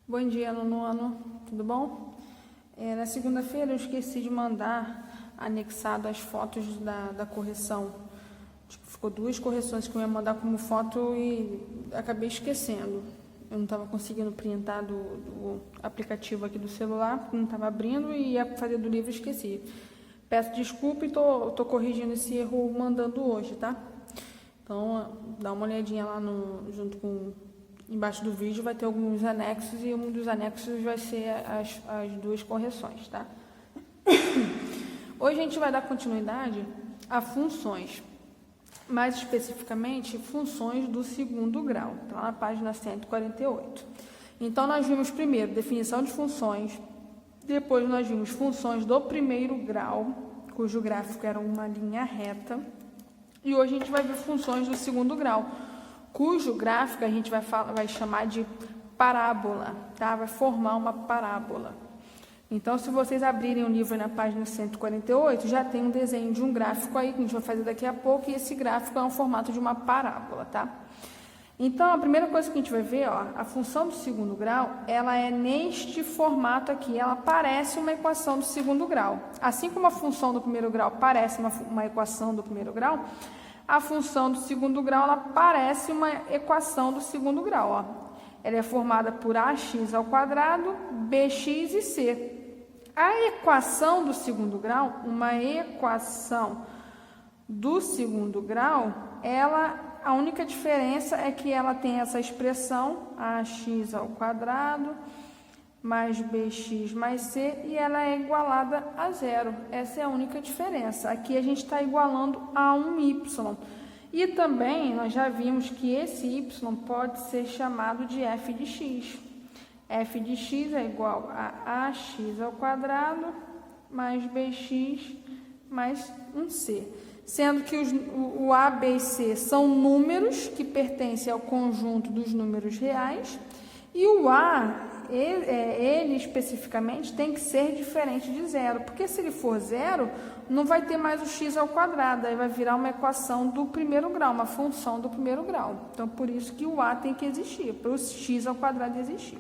Bom dia, nono, tudo bom? Na segunda-feira eu esqueci de mandar anexado as fotos da correção. Ficou 2 correções que eu ia mandar como foto e acabei esquecendo. Eu não estava conseguindo printar do aplicativo aqui do celular, porque não estava abrindo e ia fazer do livro e esqueci. Peço desculpa e tô corrigindo esse erro mandando hoje, tá? Então, dá uma olhadinha lá junto com... Embaixo do vídeo vai ter alguns anexos e um dos anexos vai ser as 2 correções, tá? Hoje a gente vai dar continuidade a funções, mais especificamente funções do segundo grau, tá lá na página 148. Então, nós vimos primeiro definição de funções, depois nós vimos funções do primeiro grau, cujo gráfico era uma linha reta, e hoje a gente vai ver funções do segundo grau, cujo gráfico a gente vai chamar de parábola, tá? Vai formar uma parábola. Então, se vocês abrirem o livro na página 148, já tem um desenho de um gráfico aí, que a gente vai fazer daqui a pouco, e esse gráfico é um formato de uma parábola, tá? Então, a primeira coisa que a gente vai ver, ó, a função do segundo grau, ela é neste formato aqui, ela parece uma equação do segundo grau. Assim como a função do primeiro grau parece uma equação do primeiro grau, a função do segundo grau, ela parece uma equação do segundo grau, ó. Ela é formada por ax ao quadrado, bx e c. A equação do segundo grau, uma equação do segundo grau, a única diferença é que ela tem essa expressão, ax ao quadrado, mais bx mais c, e ela é igualada a zero. Essa é a única diferença. Aqui a gente está igualando a um y. E também nós já vimos que esse y pode ser chamado de f de x. F de x é igual a ax ao quadrado mais bx mais um c. Sendo que o a, b e c são números que pertencem ao conjunto dos números reais, e o a, ele especificamente tem que ser diferente de zero, porque se ele for zero, não vai ter mais o x ao quadrado, aí vai virar uma equação do primeiro grau, uma função do primeiro grau. Então, por isso que o a tem que existir, para o x ao quadrado existir.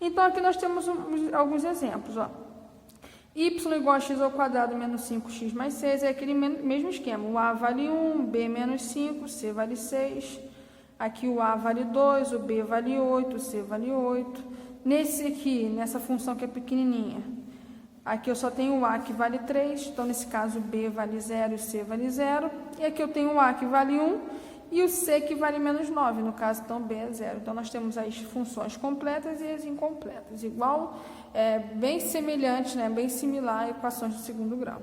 Então, aqui nós temos alguns exemplos, ó. Y igual a x ao quadrado menos 5x mais 6, é aquele mesmo esquema. O a vale 1, b menos 5, c vale 6. Aqui o a vale 2, o b vale 8, o c vale 8. Nesse aqui, nessa função que é pequenininha, aqui eu só tenho o a que vale 3, então nesse caso o b vale 0 e o c vale 0. E aqui eu tenho o a que vale 1 e o c que vale menos 9, no caso então b é 0. Então nós temos as funções completas e as incompletas, bem semelhante, né, bem similar a equações do segundo grau.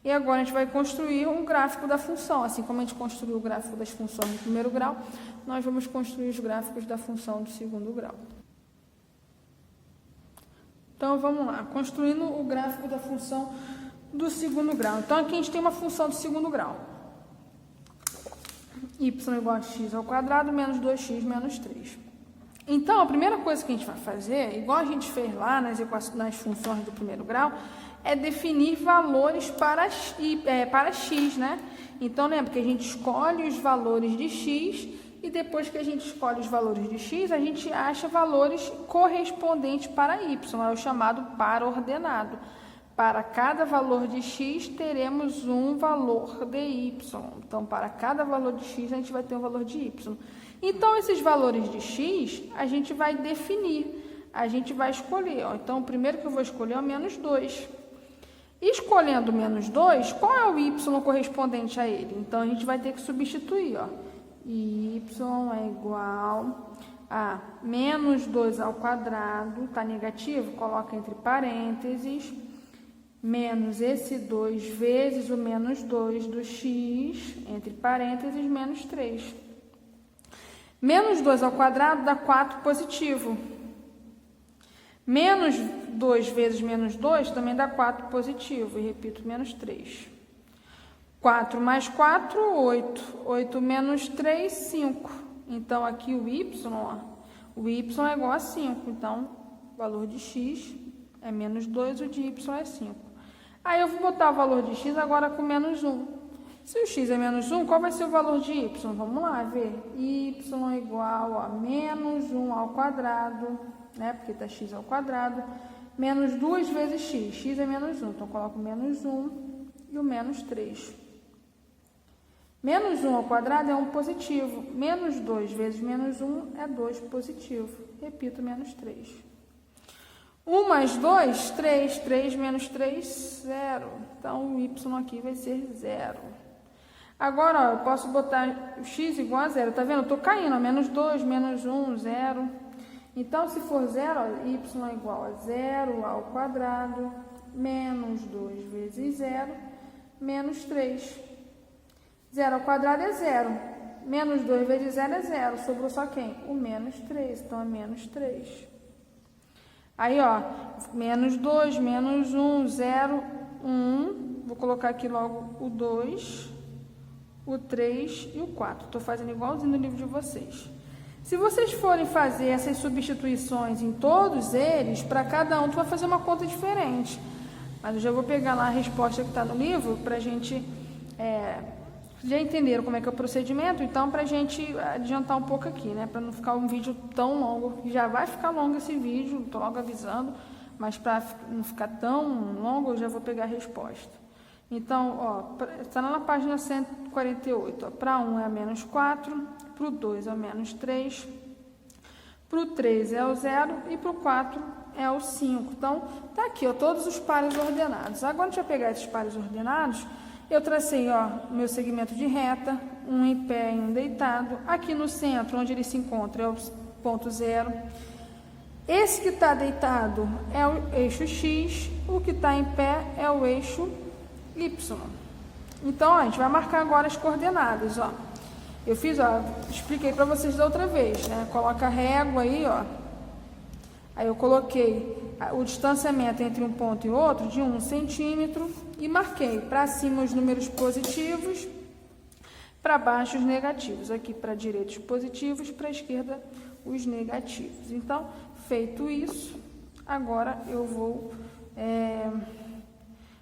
E agora a gente vai construir um gráfico da função, assim como a gente construiu o gráfico das funções do primeiro grau, nós vamos construir os gráficos da função do segundo grau. Então, vamos lá, construindo o gráfico da função do segundo grau. Então, aqui a gente tem uma função do segundo grau. Y igual a x ao quadrado menos 2x menos 3. Então, a primeira coisa que a gente vai fazer, igual a gente fez lá nas funções do primeiro grau, é definir valores para x, né? Então, lembra que a gente escolhe os valores de x e depois que a gente escolhe os valores de x, a gente acha valores correspondentes para y, é o chamado par ordenado. Para cada valor de x, teremos um valor de y. Então, para cada valor de x, a gente vai ter um valor de y. Então, esses valores de x, a gente vai definir, a gente vai escolher. Ó. Então, o primeiro que eu vou escolher é o menos 2. Escolhendo o menos 2, qual é o y correspondente a ele? Então, a gente vai ter que substituir, ó. Y é igual a menos 2 ao quadrado, está negativo? Coloca entre parênteses, menos esse 2 vezes o menos 2 do x, entre parênteses, menos 3. Menos 2 ao quadrado dá 4 positivo. Menos 2 vezes menos 2 também dá 4 positivo, e repito, menos 3. 4 mais 4, 8. 8 menos 3, 5. Então, aqui o y é igual a 5. Então, o valor de x é menos 2, o de y é 5. Aí, eu vou botar o valor de x agora com menos 1. Se o x é menos 1, qual vai ser o valor de y? Vamos lá ver. Y igual a menos 1 ao quadrado, né? Porque está x ao quadrado, menos 2 vezes x. X é menos 1, então eu coloco menos 1 e o menos 3. Menos 1 ao quadrado é 1 positivo. Menos 2 vezes menos 1 é 2 positivo. Repito, menos 3. 1 mais 2, 3. 3 menos 3, 0. Então, o y aqui vai ser 0. Agora, ó, eu posso botar o x igual a 0. Tá vendo? Eu estou caindo. Ó, menos 2, menos 1, 0. Então, se for 0, ó, y é igual a 0 ao quadrado, menos 2 vezes 0, menos 3. 0 ao quadrado é 0. Menos 2 vezes 0 é 0. Sobrou só quem? O menos 3. Então, é menos 3. Aí, ó, menos 2, menos 1, 0, 1. Vou colocar aqui logo o 2, o 3 e o 4. Estou fazendo igualzinho no livro de vocês. Se vocês forem fazer essas substituições em todos eles, para cada um tu vai fazer uma conta diferente. Mas eu já vou pegar lá a resposta que está no livro para a gente... já entenderam como é que é o procedimento? Então, para a gente adiantar um pouco aqui, né? Para não ficar um vídeo tão longo. Já vai ficar longo esse vídeo, estou logo avisando. Mas para não ficar tão longo, eu já vou pegar a resposta. Então, ó, está lá na página 148. Para 1 é a menos 4, para o 2 é o menos 3, para o 3 é o 0 e para o 4 é o 5. Então, tá aqui, ó, todos os pares ordenados. Agora, a gente vai pegar esses pares ordenados. Eu tracei, ó, meu segmento de reta, um em pé e um deitado. Aqui no centro, onde ele se encontra, é o ponto 0. Esse que está deitado é o eixo X, o que está em pé é o eixo Y. Então, ó, a gente vai marcar agora as coordenadas, ó. Eu fiz, ó, expliquei para vocês da outra vez, né? Coloca a régua aí, ó. Aí eu coloquei o distanciamento entre um ponto e outro de 1 centímetro e marquei para cima os números positivos, para baixo os negativos. Aqui para a direita os positivos, para a esquerda os negativos. Então, feito isso, agora eu vou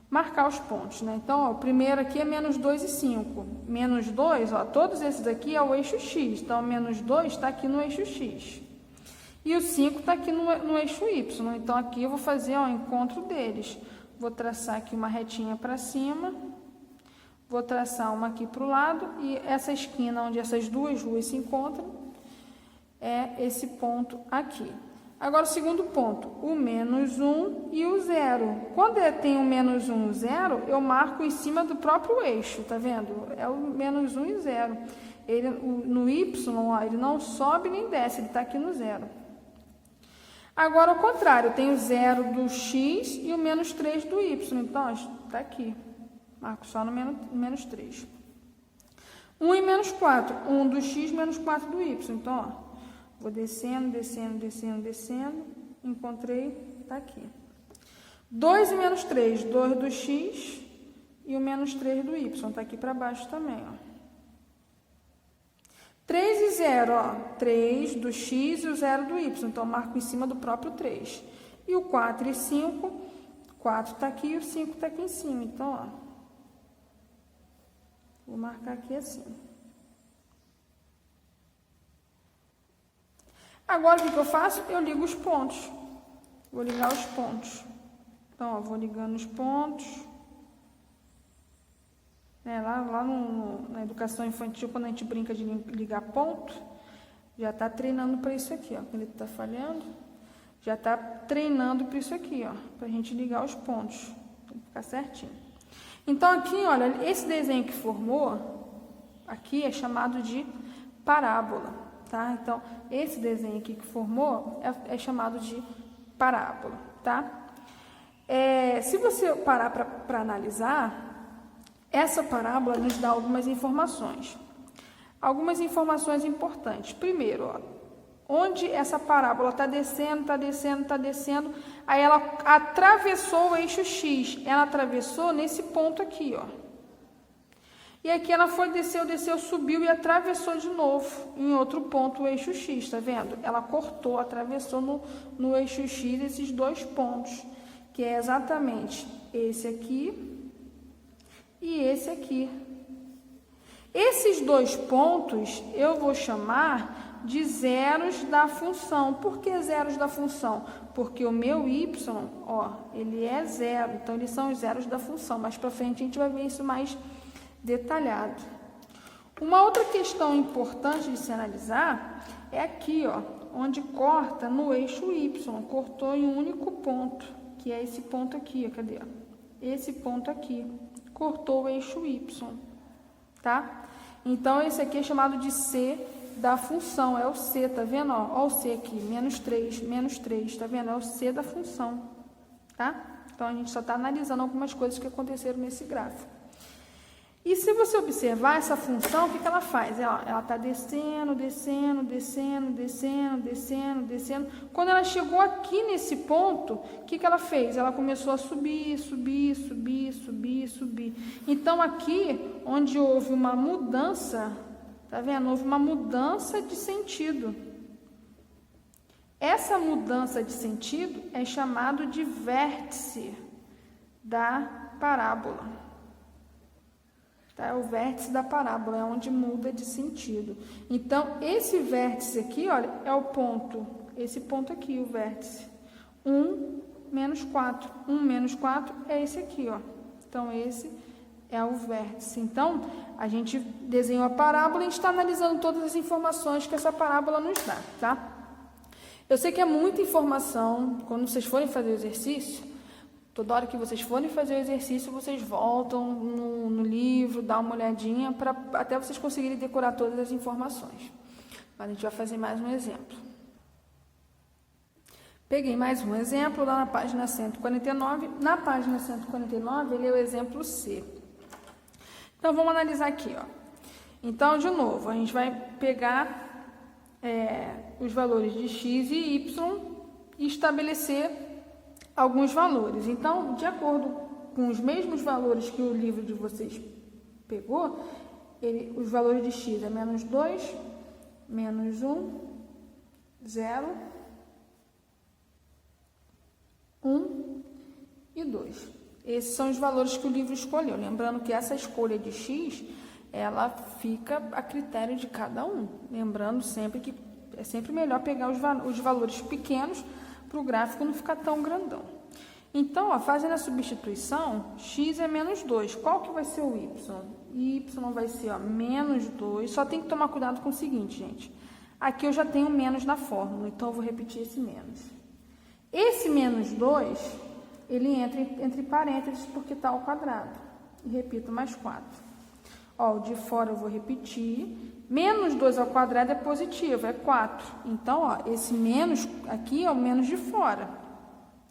marcar os pontos, né? Então, ó, o primeiro aqui é menos 2 e 5. Menos 2, ó, todos esses aqui é o eixo X. Então, menos 2 está aqui no eixo X. E o 5 está aqui no eixo Y. Então, aqui eu vou fazer ó, o encontro deles. Vou traçar aqui uma retinha para cima. Vou traçar uma aqui para o lado. E essa esquina onde essas duas ruas se encontram é esse ponto aqui. Agora, o segundo ponto, o menos 1 e o 0. Quando tem o menos 1 e o 0, eu marco em cima do próprio eixo, tá vendo? É o menos 1 e 0. Ele, no Y, ó, ele não sobe nem desce, ele está aqui no 0. Agora, ao contrário, eu tenho o 0 do X e o menos 3 do Y. Então, está aqui. Marco só no menos 3. 1 e menos 4. 1 do X menos 4 do Y. Então, ó. Vou descendo, descendo, descendo, descendo. Encontrei, está aqui. 2 e menos 3, 2 do X e o menos 3 do Y. Está aqui para baixo também, ó. 3 e 0, ó. 3 do X e o 0 do Y. Então, eu marco em cima do próprio 3. E o 4 e 5, 4 está aqui e o 5 está aqui em cima. Então, ó. Vou marcar aqui assim. Agora, o que eu faço? Eu ligo os pontos. Vou ligar os pontos. Então, ó, vou ligando os pontos. Lá na educação infantil, quando a gente brinca de ligar ponto, já está treinando para isso aqui, ó. Quando ele está falhando, já está treinando para isso aqui, ó. Para a gente ligar os pontos. Tem que ficar certinho. Então, aqui, olha, esse desenho que formou, aqui é chamado de parábola. Tá? Então, esse desenho aqui que formou é chamado de parábola, tá? Se você parar para analisar, essa parábola nos dá algumas informações. Algumas informações importantes. Primeiro, ó, onde essa parábola está descendo, está descendo, está descendo, aí ela atravessou o eixo X, ela atravessou nesse ponto aqui, ó. E aqui ela foi, desceu, subiu e atravessou de novo em outro ponto o eixo X, tá vendo? Ela cortou, atravessou no eixo X esses dois pontos, que é exatamente esse aqui e esse aqui. Esses 2 pontos eu vou chamar de zeros da função. Por que zeros da função? Porque o meu y, ó, ele é zero, então eles são os zeros da função. Mais para frente a gente vai ver isso mais detalhado. Uma outra questão importante de se analisar é aqui, ó, onde corta no eixo y, cortou em um único ponto, que é esse ponto aqui, cadê? Esse ponto aqui, cortou o eixo y, tá? Então, esse aqui é chamado de C da função, é o C, tá vendo? Ó o C aqui, menos 3, tá vendo? É o C da função, tá? Então, a gente só está analisando algumas coisas que aconteceram nesse gráfico. E se você observar essa função, o que ela faz? Ela está descendo. Quando ela chegou aqui nesse ponto, o que ela fez? Ela começou a subir. Então, aqui, onde houve uma mudança, tá vendo? Houve uma mudança de sentido. Essa mudança de sentido é chamado de vértice da parábola. Tá? É o vértice da parábola, é onde muda de sentido. Então, esse vértice aqui, olha, é o ponto, esse ponto aqui, o vértice. 1 menos 4. 1 menos 4 é esse aqui, ó. Então, esse é o vértice. Então, a gente desenhou a parábola e a gente está analisando todas as informações que essa parábola nos dá, tá? Eu sei que é muita informação, quando vocês forem fazer o exercício, toda hora que vocês forem fazer o exercício, vocês voltam no livro, dá uma olhadinha, até vocês conseguirem decorar todas as informações. Mas a gente vai fazer mais um exemplo. Peguei mais um exemplo lá na página 149. Na página 149, ele é o exemplo C. Então, vamos analisar aqui, ó. Então, de novo, a gente vai pegar os valores de x e y e estabelecer alguns valores. Então, de acordo com os mesmos valores que o livro de vocês pegou, os valores de x é menos 2, menos 1, 0, 1 e 2. Esses são os valores que o livro escolheu. Lembrando que essa escolha de x, ela fica a critério de cada um. Lembrando sempre que é sempre melhor pegar os valores pequenos para o gráfico não ficar tão grandão. Então, ó, fazendo a substituição, x é menos 2. Qual que vai ser o y? Y vai ser, ó, menos 2. Só tem que tomar cuidado com o seguinte, gente. Aqui eu já tenho menos na fórmula, então eu vou repetir esse menos. Esse menos 2, ele entra entre parênteses porque está ao quadrado. E repito, mais 4. Ó, o de fora eu vou repetir. Menos 2 ao quadrado é positivo, é 4. Então, ó, esse menos aqui é o menos de fora.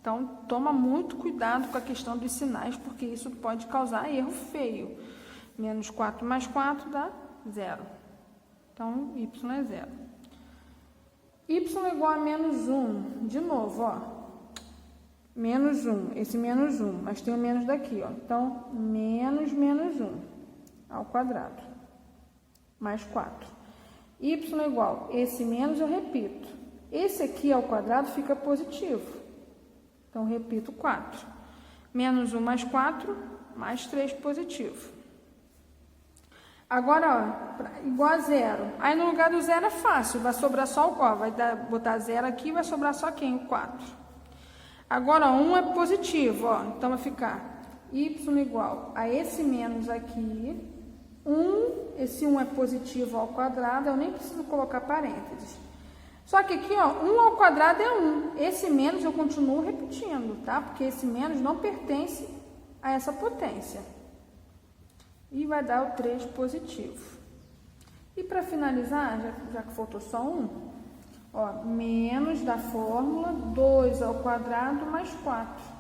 Então, toma muito cuidado com a questão dos sinais, porque isso pode causar erro feio. Menos 4 mais 4 dá 0. Então, y é 0. Y é igual a menos 1. De novo, ó. Menos 1. Esse menos 1. Mas tem o menos daqui, ó. Então, menos 1 ao quadrado. Mais 4. Y é igual. Esse menos eu repito. Esse aqui ao quadrado fica positivo. Então, repito 4. Menos 1 mais 4, mais 3 positivo. Agora, ó, igual a 0. Aí, no lugar do 0 é fácil. Vai sobrar só o qual? Botar 0 aqui e vai sobrar só quem? O 4. Agora, 1 é positivo, ó. Então, vai ficar y igual a esse menos aqui. 1, esse 1 é positivo ao quadrado. Eu nem preciso colocar parênteses. Só que aqui, ó, 1 ao quadrado é 1. Esse menos eu continuo repetindo, tá? Porque esse menos não pertence a essa potência. E vai dar o 3 positivo. E para finalizar, já que faltou só 1, ó, menos da fórmula, 2 ao quadrado mais 4.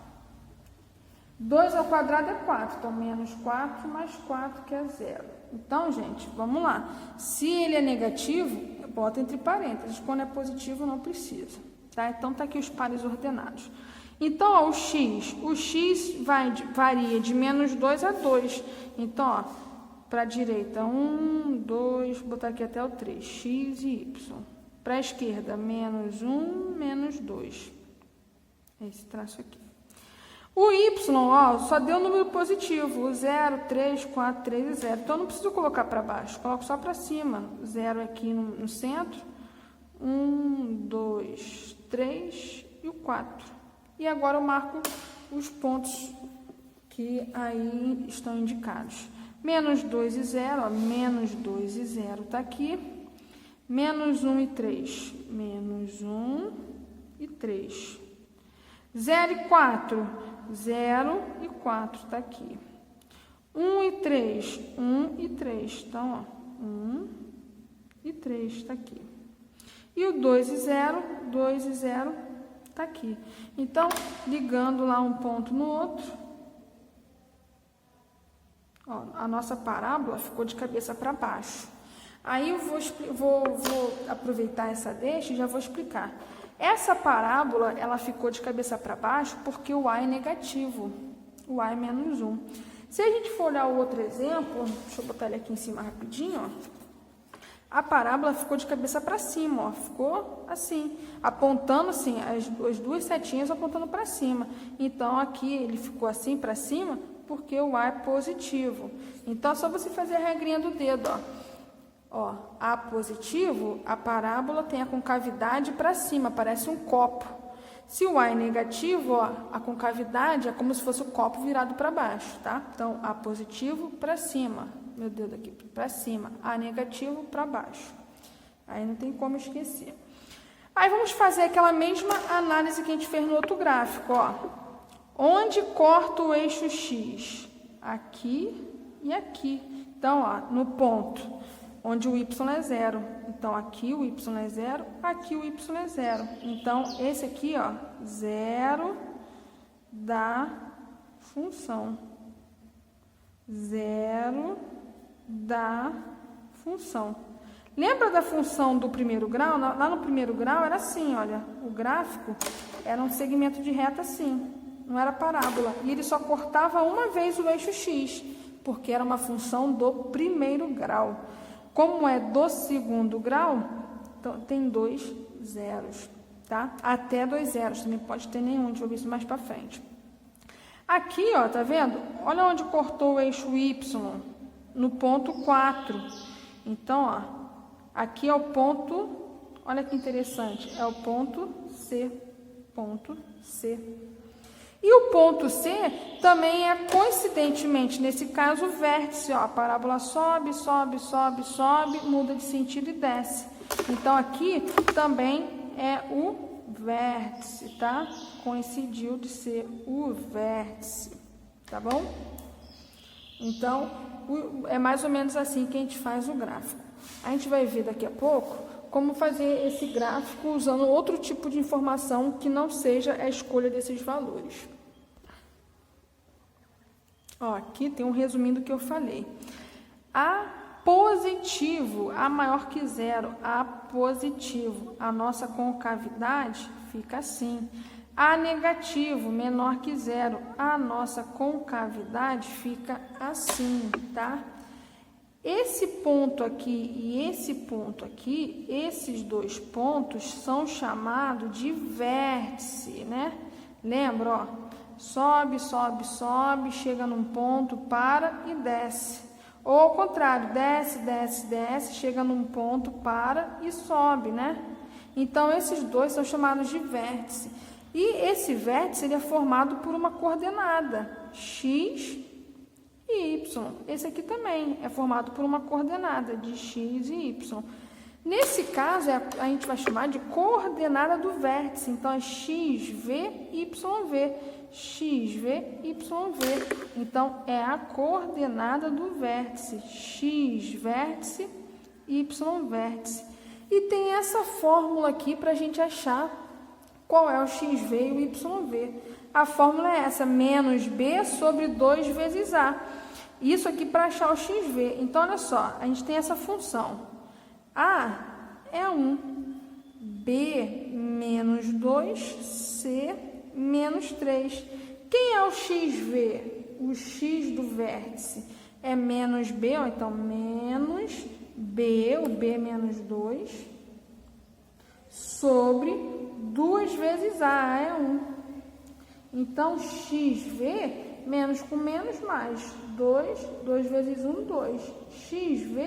2 ao quadrado é 4, então menos 4 mais 4, que é 0. Então, gente, vamos lá. Se ele é negativo, bota entre parênteses. Quando é positivo, não precisa. Tá? Então, tá aqui os pares ordenados. Então, ó, o x varia de menos 2 a 2. Então, ó, para a direita, 1, 2, vou botar aqui até o 3, x e y. Para a esquerda, menos 1, menos 2. É esse traço aqui. O y, ó, só deu número positivo, 0, 3, 4, 3 e 0. Então, eu não preciso colocar para baixo, coloco só para cima. 0 aqui no centro, 1, 2, 3 e o 4. E agora eu marco os pontos que aí estão indicados. Menos 2 e 0, ó, menos 2 e 0 está aqui. Menos 1 e 3, menos 1 e 3. 0 e 4, 0 e 4 está aqui. 1 e 3, 1 e 3. Então, ó, 1 e 3 está aqui. E o 2 e 0, 2 e 0 está aqui. Então, ligando lá um ponto no outro, ó, a nossa parábola ficou de cabeça para baixo. Aí eu vou aproveitar essa deixa e já vou explicar. Essa parábola, ela ficou de cabeça para baixo porque o a é negativo, o a é menos 1. Se a gente for olhar o outro exemplo, deixa eu botar ele aqui em cima rapidinho, ó. A parábola ficou de cabeça para cima, ó, ficou assim, apontando assim, as duas setinhas apontando para cima. Então, aqui ele ficou assim para cima porque o a é positivo. Então, é só você fazer a regrinha do dedo, ó. Ó, A positivo, a parábola tem a concavidade para cima, parece um copo. Se o A é negativo, ó, a concavidade é como se fosse o copo virado para baixo, tá? Então, A positivo para cima, meu dedo aqui, para cima. A negativo para baixo. Aí não tem como esquecer. Aí vamos fazer aquela mesma análise que a gente fez no outro gráfico, ó. Onde corta o eixo X? Aqui e aqui. Então, ó, no ponto onde o y é 0. Então, aqui o y é 0, aqui o y é 0. Então, esse aqui, ó, 0 da função. 0 da função. Lembra da função do primeiro grau? Lá no primeiro grau era assim, olha, o gráfico era um segmento de reta assim, não era parábola. E ele só cortava uma vez o eixo x, porque era uma função do primeiro grau. Como é do segundo grau, então tem 2 zeros, tá? Até 2 zeros, também pode ter nenhum, deixa eu ver isso mais para frente. Aqui, ó, tá vendo? Olha onde cortou o eixo y, no ponto 4. Então, ó, aqui é o ponto, olha que interessante, é o ponto C, ponto C. E o ponto C também é, coincidentemente, nesse caso, o vértice. Ó, a parábola sobe, sobe, sobe, sobe, muda de sentido e desce. Então, aqui também é o vértice, tá? Coincidiu de ser o vértice, tá bom? Então, é mais ou menos assim que a gente faz o gráfico. A gente vai ver daqui a pouco como fazer esse gráfico usando outro tipo de informação que não seja a escolha desses valores. Ó, aqui tem um resumindo do que eu falei. A positivo, A maior que 0, A positivo, a nossa concavidade fica assim. A negativo, menor que 0, a nossa concavidade fica assim, tá? Esse ponto aqui e esse ponto aqui, esses dois pontos são chamados de vértice, né? Lembra, ó, sobe, sobe, sobe, chega num ponto, para e desce. Ou ao contrário, desce, desce, desce, chega num ponto, para e sobe, né? Então, esses dois são chamados de vértice. E esse vértice ele é formado por uma coordenada, x e y. Esse aqui também é formado por uma coordenada de x e y. Nesse caso, a gente vai chamar de coordenada do vértice. Então, é xv, yv, xv, yv. Então, é a coordenada do vértice, x vértice, y vértice. E tem essa fórmula aqui para a gente achar qual é o xv e o yv. A fórmula é essa, menos b sobre 2 vezes a. Isso aqui para achar o xv. Então, olha só, a gente tem essa função. A é 1, B menos 2, C menos 3. Quem é o xv? O x do vértice é menos B, ou então menos B, o B menos 2, sobre 2 vezes A é 1. Então, xv, menos com menos, mais 2, 2 vezes 1, 2. xv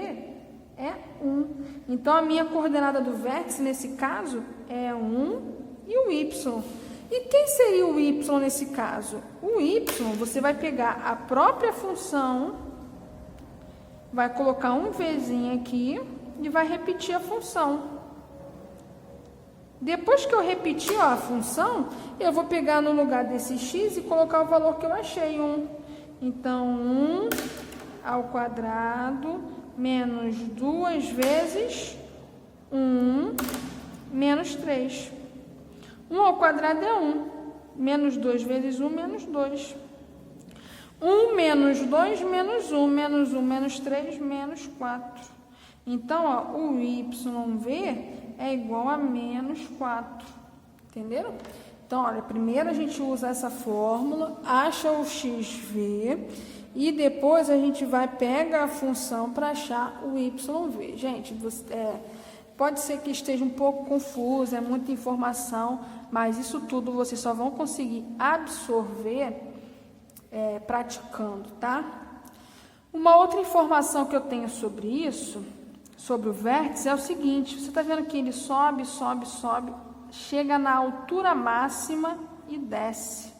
é 1. Então, a minha coordenada do vértice, nesse caso, é 1 e o y. E quem seria o y nesse caso? O y, você vai pegar a própria função, vai colocar um vzinho aqui e vai repetir a função. Depois que eu repetir a função, eu vou pegar no lugar desse x e colocar o valor que eu achei, 1. Então, 1 ao quadrado menos 2 vezes 1 menos 3. 1 ao quadrado é 1. Menos 2 vezes 1, menos 2. 1 menos 2, menos 1. Menos 1, menos 3, menos 4. Então, ó, o YV é igual a menos 4. Entenderam? Então, olha, primeiro a gente usa essa fórmula, acha o XV e depois a gente vai pegar a função para achar o YV. Gente, pode ser que esteja um pouco confuso, é muita informação, mas isso tudo vocês só vão conseguir absorver praticando, tá? Uma outra informação que eu tenho sobre isso, sobre o vértice, é o seguinte: você está vendo que ele sobe, sobe, sobe, chega na altura máxima e desce.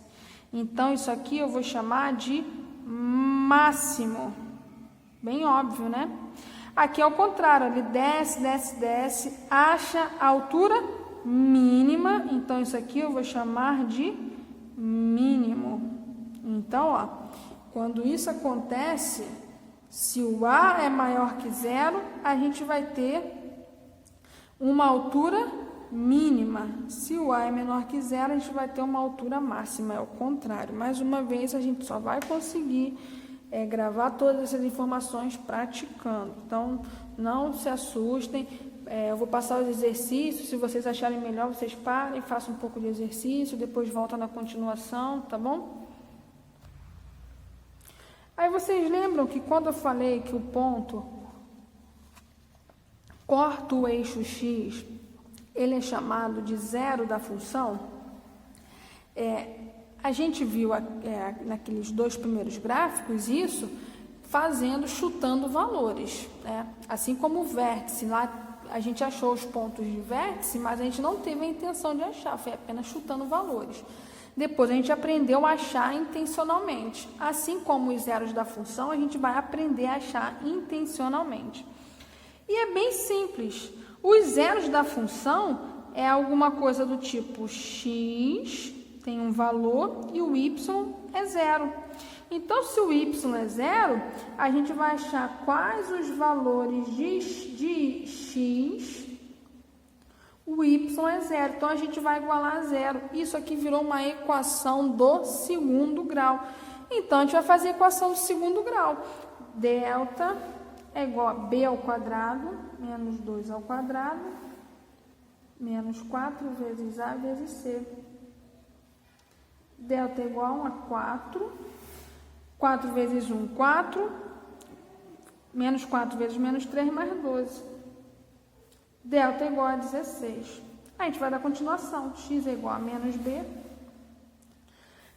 Então, isso aqui eu vou chamar de máximo. Bem óbvio, né? Aqui é o contrário, ele desce, desce, desce, acha a altura mínima. Então, isso aqui eu vou chamar de mínimo. Então, ó, quando isso acontece, se o A é maior que zero, a gente vai ter uma altura mínima. Se o A é menor que zero, a gente vai ter uma altura máxima. É o contrário. Mais uma vez, a gente só vai conseguir gravar todas essas informações praticando. Então, não se assustem. Eu vou passar os exercícios. Se vocês acharem melhor, vocês parem, façam um pouco de exercício, depois voltam na continuação, tá bom? Aí vocês lembram que quando eu falei que o ponto corta o eixo x, ele é chamado de zero da função? A gente viu naqueles dois primeiros gráficos isso chutando valores, né? Assim como o vértice, lá a gente achou os pontos de vértice, mas a gente não teve a intenção de achar, foi apenas chutando valores. Depois a gente aprendeu a achar intencionalmente. Assim como os zeros da função, a gente vai aprender a achar intencionalmente. E é bem simples. Os zeros da função é alguma coisa do tipo x tem um valor e o y é zero. Então, se o y é zero, a gente vai achar quais os valores de x, o y é zero. Então, a gente vai igualar a zero. Isso aqui virou uma equação do segundo grau. Então, a gente vai fazer a equação do segundo grau. Delta é igual a b ao quadrado, menos 2 ao quadrado, menos 4 vezes a vezes c. Delta é igual a 4. 4 vezes 1, 4. Menos 4 vezes menos 3, mais 12. Delta é igual a 16. A gente vai dar continuação. X é igual a menos b.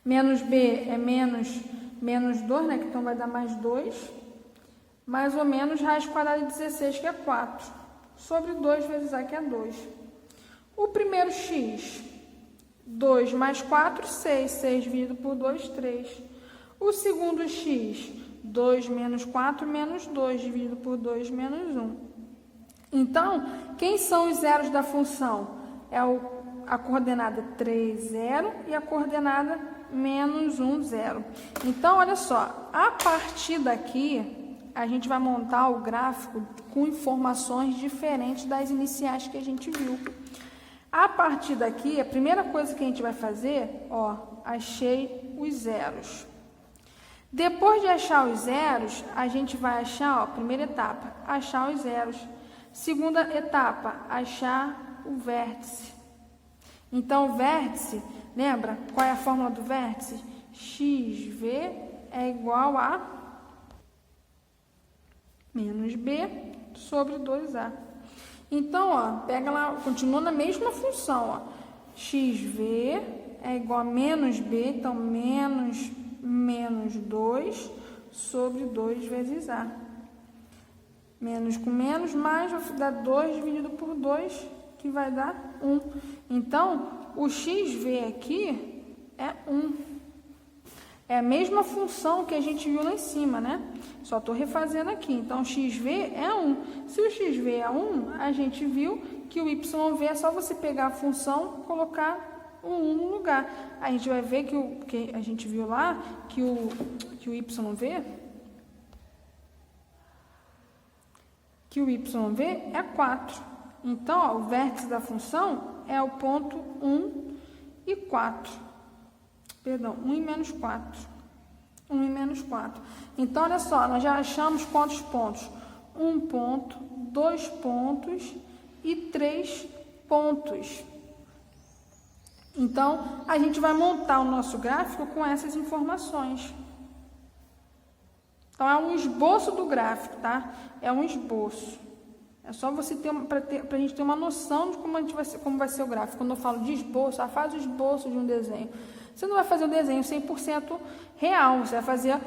Menos b é menos 2, né? Então vai dar mais 2. Mais ou menos raiz quadrada de 16, que é 4. Sobre 2 vezes a, que é 2. O primeiro x, 2 mais 4, 6. 6 dividido por 2, 3. O segundo x, 2 menos 4, menos 2, dividido por 2, menos 1. Então, quem são os zeros da função? É a coordenada 3, 0 e a coordenada menos 1, 0. Então, olha só, a partir daqui, a gente vai montar o gráfico com informações diferentes das iniciais que a gente viu. A partir daqui, a primeira coisa que a gente vai fazer, ó, achei os zeros. Depois de achar os zeros, a gente vai achar, ó, primeira etapa, achar os zeros. Segunda etapa, achar o vértice. Então, o vértice, lembra qual é a fórmula do vértice? XV é igual a menos b sobre 2a. Então, ó, pega lá, continua na mesma função, ó. xv é igual a menos b, então menos 2 sobre 2 vezes a. Menos com menos, mais vai dar 2 dividido por 2, que vai dar 1. Então, o xv aqui é 1. É a mesma função que a gente viu lá em cima, né? Só estou refazendo aqui. Então, xv é 1. Se o xv é 1, a gente viu que o yv é só você pegar a função e colocar o 1 no lugar. A gente vai ver que a gente viu lá que o yv é 4. Então, ó, o vértice da função é o ponto 1 e 4. Perdão, 1 e menos 4. 1 e menos 4. Então, olha só, nós já achamos quantos pontos? 1 ponto, 2 pontos e 3 pontos. Então, a gente vai montar o nosso gráfico com essas informações. Então, é um esboço do gráfico, tá? É um esboço. É só você ter, para a gente ter uma noção de como vai ser o gráfico. Quando eu falo de esboço, faz o esboço de um desenho. Você não vai fazer o desenho 100% real, você vai fazer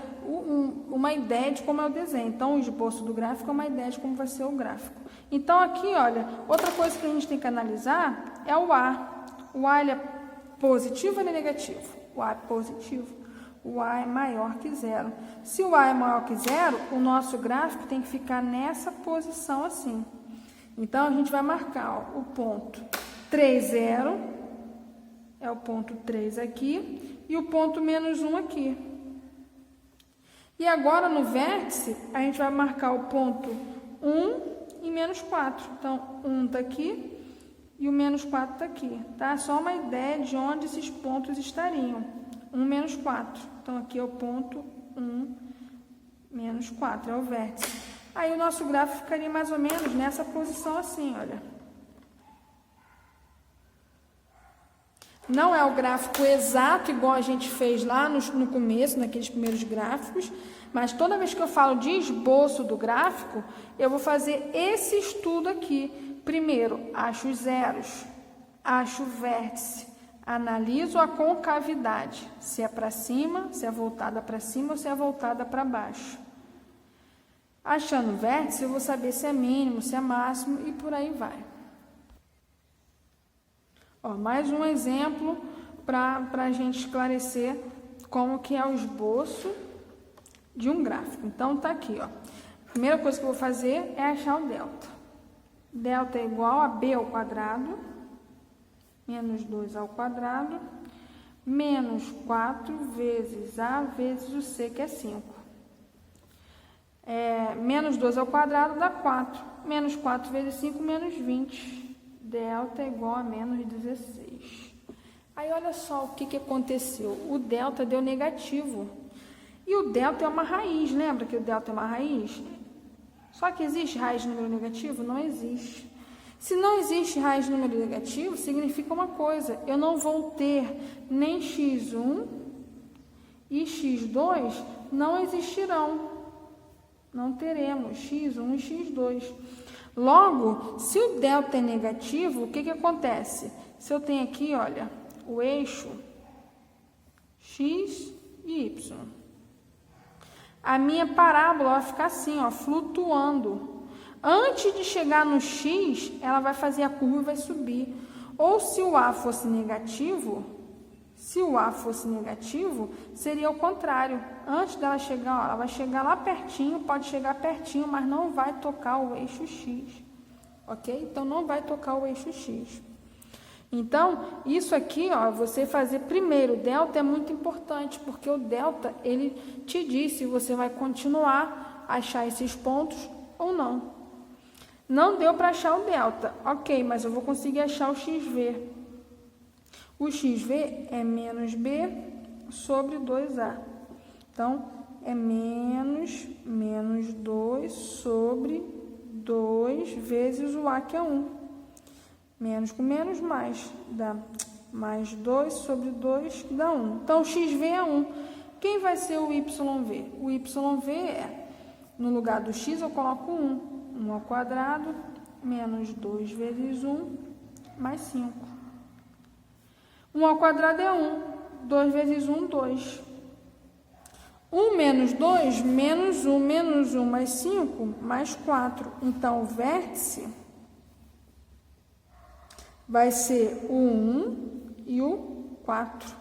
uma ideia de como é o desenho. Então, o esboço do gráfico é uma ideia de como vai ser o gráfico. Então, aqui, olha, outra coisa que a gente tem que analisar é o A. O A, ele é positivo ou ele é negativo? O A é positivo. O A é maior que 0. Se o A é maior que 0, o nosso gráfico tem que ficar nessa posição assim. Então, a gente vai marcar ó, o ponto 3, 0, é o ponto 3 aqui, e o ponto menos 1 aqui. E agora, no vértice, a gente vai marcar o ponto 1 e menos 4. Então, 1 está aqui e o menos 4 está aqui. Tá? Só uma ideia de onde esses pontos estariam. 1 menos 4. Então, aqui é o ponto 1 menos 4, é o vértice. Aí, o nosso gráfico ficaria mais ou menos nessa posição assim, olha. Não é o gráfico exato, igual a gente fez lá no começo, naqueles primeiros gráficos, mas toda vez que eu falo de esboço do gráfico, eu vou fazer esse estudo aqui. Primeiro, acho os zeros, acho o vértice, analiso a concavidade, se é para cima, se é voltada para cima ou se é voltada para baixo. Achando o vértice, eu vou saber se é mínimo, se é máximo e por aí vai. Ó, mais um exemplo para a gente esclarecer como que é o esboço de um gráfico. Então, tá aqui, ó. A primeira coisa que eu vou fazer é achar o delta. Delta é igual a b ao quadrado, menos 2 ao quadrado, menos 4 vezes a vezes o c, que é 5. Menos 2 ao quadrado dá 4. Menos 4 vezes 5, menos 20. Delta é igual a menos 16. Aí, olha só o que aconteceu. O delta deu negativo. E o delta é uma raiz, lembra que o delta é uma raiz? Só que existe raiz de número negativo? Não existe. Se não existe raiz de número negativo, significa uma coisa. Eu não vou ter nem x1 e x2 não existirão. Não teremos x1 e x2. Logo, se o delta é negativo, o que acontece? Se eu tenho aqui, olha, o eixo x e y, a minha parábola vai ficar assim, ó, flutuando. Antes de chegar no x, ela vai fazer a curva e vai subir. Ou se o A fosse negativo, seria o contrário. Antes dela chegar, ó, ela vai chegar lá pertinho, pode chegar pertinho, mas não vai tocar o eixo x. Ok? Então, não vai tocar o eixo x. Então, isso aqui, ó, você fazer primeiro. O delta é muito importante, porque o delta, ele te diz se você vai continuar a achar esses pontos ou não. Não deu para achar o delta. Ok, mas eu vou conseguir achar o xv. O xv é menos b sobre 2a. Então, é menos 2 sobre 2 vezes o a, que é 1. Menos com menos, mais. Dá mais 2 sobre 2, que dá 1. Então, o xv é 1. Quem vai ser o yv? O yv é, no lugar do x, eu coloco 1. 1 ao quadrado, menos 2 vezes 1, mais 5. 1 ao quadrado é 1. 2 vezes 1, 2. 1 menos 2, menos 1 mais 5, mais 4. Então, o vértice vai ser o 1 e o 4.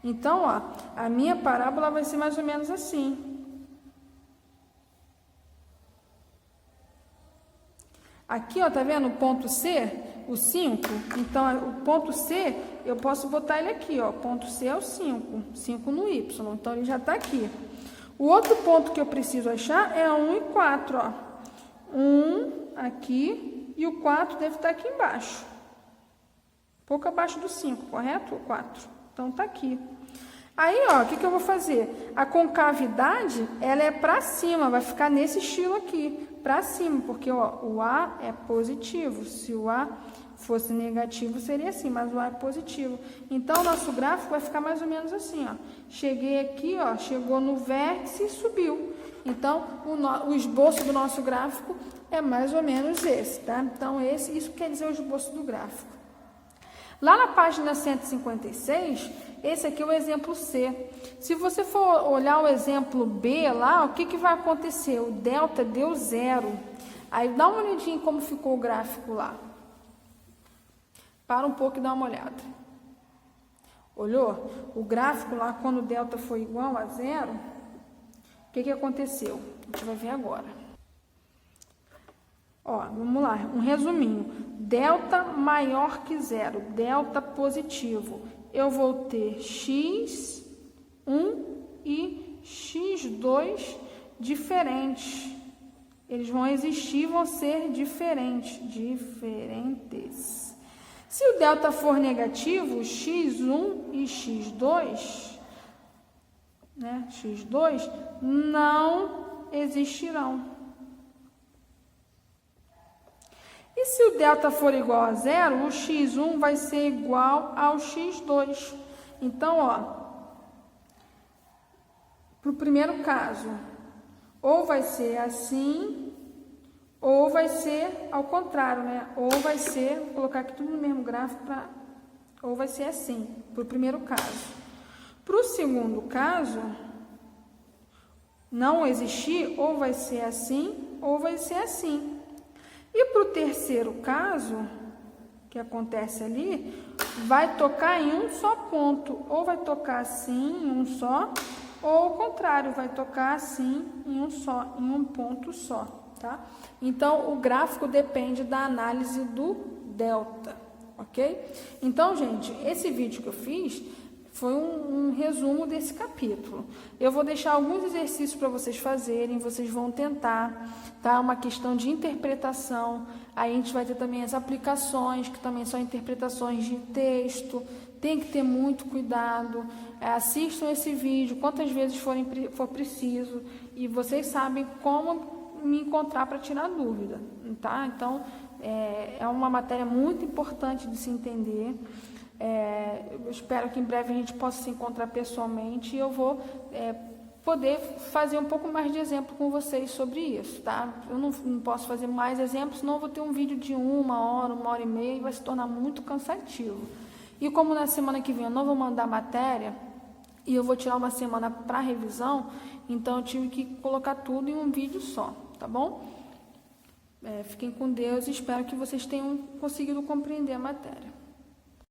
Então, ó, a minha parábola vai ser mais ou menos assim. Aqui, ó, tá vendo o ponto C, o 5? Então, o ponto C, eu posso botar ele aqui, ó. Ponto C é o 5, 5 no Y, então ele já tá aqui. O outro ponto que eu preciso achar é 1 e 4, ó. 1 aqui e o 4 deve estar aqui embaixo. Pouco abaixo do 5, correto? O 4. Então, tá aqui. Aí, ó, o que eu vou fazer? A concavidade, ela é para cima, vai ficar nesse estilo aqui, para cima, porque ó, o A é positivo. Se o A fosse negativo, seria assim, mas o A é positivo. Então, o nosso gráfico vai ficar mais ou menos assim, ó. Cheguei aqui, ó, chegou no vértice e subiu. Então, o esboço do nosso gráfico é mais ou menos esse, tá? Então, isso quer dizer o esboço do gráfico. Lá na página 156, esse aqui é o exemplo C. Se você for olhar o exemplo B lá, o que vai acontecer? O delta deu 0. Aí dá uma olhadinha em como ficou o gráfico lá. Para um pouco e dá uma olhada. Olhou? O gráfico lá, quando o delta foi igual a 0, o que aconteceu? A gente vai ver agora. Ó, vamos lá, um resuminho. Delta maior que 0, delta positivo. Eu vou ter x1 e x2 diferentes. Eles vão existir, vão ser diferentes. Se o delta for negativo, x1 e x2, né, x2 não existirão. E se o delta for igual a 0, o x1 vai ser igual ao x2. Então, ó, para o primeiro caso, ou vai ser assim, ou vai ser ao contrário, né? Ou vai ser, vou colocar aqui tudo no mesmo gráfico, ou vai ser assim, para o primeiro caso. Para o segundo caso, não existir, ou vai ser assim, ou vai ser assim. E para o terceiro caso, que acontece ali, vai tocar em um só ponto. Ou vai tocar assim, em um só, ou ao contrário, vai tocar assim, em um só, em um ponto só, tá? Então, o gráfico depende da análise do delta, ok? Então, gente, esse vídeo que eu fiz foi um resumo desse capítulo. Eu vou deixar alguns exercícios para vocês fazerem, vocês vão tentar, tá? Uma questão de interpretação. Aí a gente vai ter também as aplicações, que também são interpretações de texto. Tem que ter muito cuidado. Assistam esse vídeo quantas vezes for preciso. E vocês sabem como me encontrar para tirar dúvida, tá? Então, é uma matéria muito importante de se entender. Eu espero que em breve a gente possa se encontrar pessoalmente e eu vou poder fazer um pouco mais de exemplo com vocês sobre isso, tá? Eu não posso fazer mais exemplos, senão eu vou ter um vídeo de 1 hora, 1h30 e vai se tornar muito cansativo. E como na semana que vem eu não vou mandar matéria e eu vou tirar uma semana para revisão, então eu tive que colocar tudo em um vídeo só, tá bom? Fiquem com Deus e espero que vocês tenham conseguido compreender a matéria.